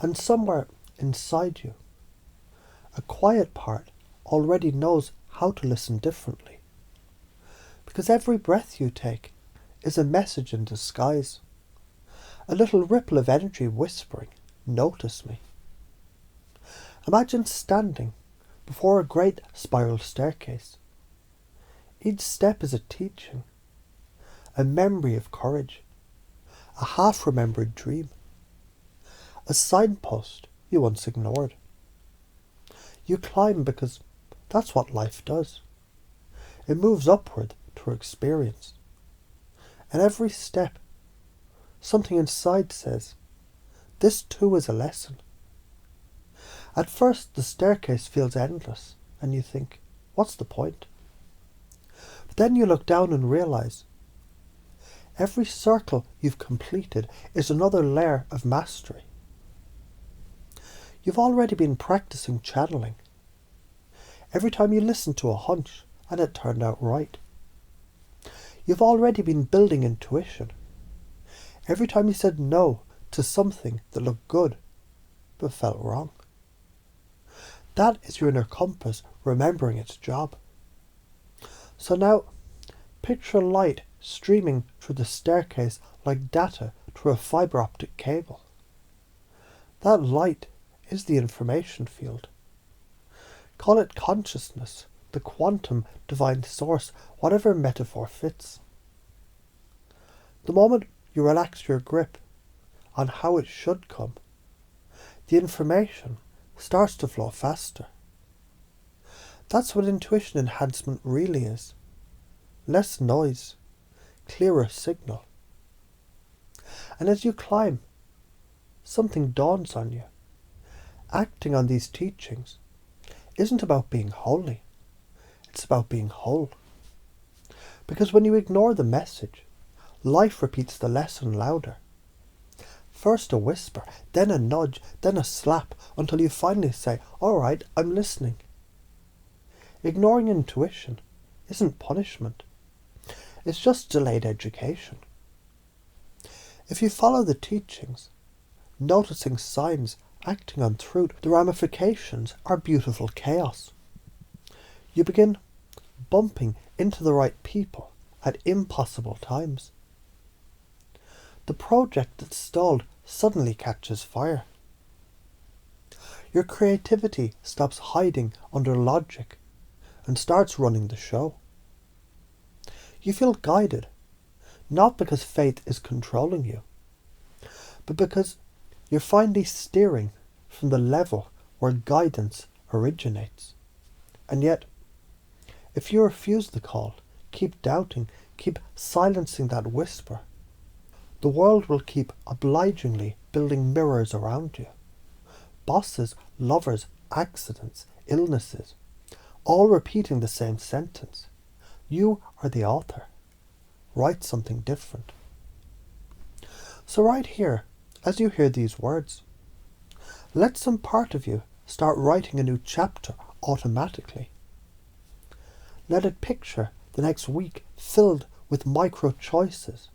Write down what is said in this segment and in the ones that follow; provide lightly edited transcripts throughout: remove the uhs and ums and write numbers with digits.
And somewhere inside you, a quiet part already knows how to listen differently. Because every breath you take is a message in disguise. A little ripple of energy whispering, "Notice me." Imagine standing before a great spiral staircase. Each step is a teaching, a memory of courage, a half-remembered dream, a signpost you once ignored. You climb because that's what life does. It moves upward through experience. And every step, something inside says, this too is a lesson. At first the staircase feels endless, and you think, what's the point? But then you look down and realize, every circle you've completed is another layer of mastery. You've already been practicing channeling. Every time you listened to a hunch and it turned out right. You've already been building intuition. Every time you said no to something that looked good but felt wrong. That is your inner compass remembering its job. So now, picture light streaming through the staircase like data through a fibre optic cable. That light is the information field. Call it consciousness, the quantum divine source, whatever metaphor fits. The moment you relax your grip on how it should come, the information starts to flow faster. That's what intuition enhancement really is. Less noise, clearer signal. And as you climb, something dawns on you. Acting on these teachings isn't about being holy. It's about being whole. Because when you ignore the message, life repeats the lesson louder. First a whisper, then a nudge, then a slap, until you finally say, all right, I'm listening. Ignoring intuition isn't punishment. It's just delayed education. If you follow the teachings, noticing signs, acting on truth, the ramifications are beautiful chaos. You begin bumping into the right people at impossible times. The project that stalled suddenly catches fire. Your creativity stops hiding under logic and starts running the show. You feel guided, not because faith is controlling you, but because you're finally steering from the level where guidance originates. And yet, if you refuse the call, keep doubting, keep silencing that whisper, the world will keep obligingly building mirrors around you. Bosses, lovers, accidents, illnesses, all repeating the same sentence. You are the author. Write something different. So right here, as you hear these words, let some part of you start writing a new chapter automatically. Let it picture the next week filled with micro choices,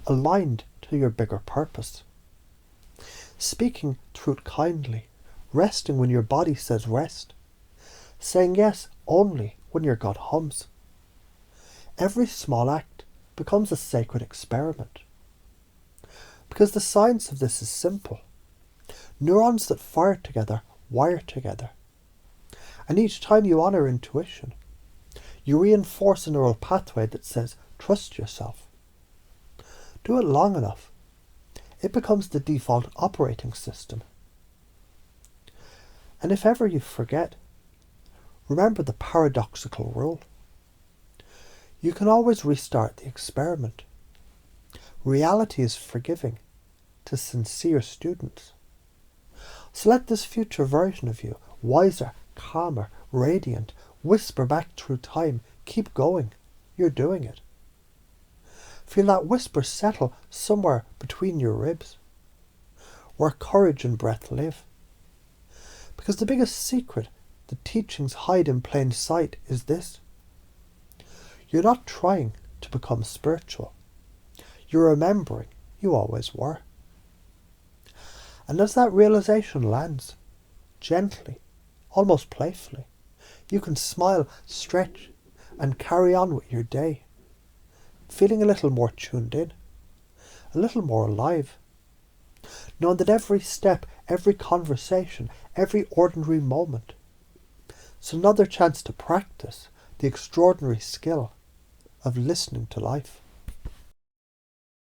aligned to your bigger purpose. Speaking truth kindly, resting when your body says rest, saying yes only when your gut hums. Every small act becomes a sacred experiment. Because the science of this is simple. Neurons that fire together wire together. And each time you honor intuition, you reinforce a neural pathway that says, trust yourself. Do it long enough. It becomes the default operating system. And if ever you forget, remember the paradoxical rule. You can always restart the experiment. Reality is forgiving to sincere students. So let this future version of you, wiser, calmer, radiant, whisper back through time, keep going. You're doing it. Feel that whisper settle somewhere between your ribs, where courage and breath live. Because the biggest secret the teachings hide in plain sight is this. You're not trying to become spiritual. You're remembering you always were. And as that realization lands, gently, almost playfully, you can smile, stretch, and carry on with your day, feeling a little more tuned in, a little more alive, knowing that every step, every conversation, every ordinary moment is another chance to practice the extraordinary skill of listening to life.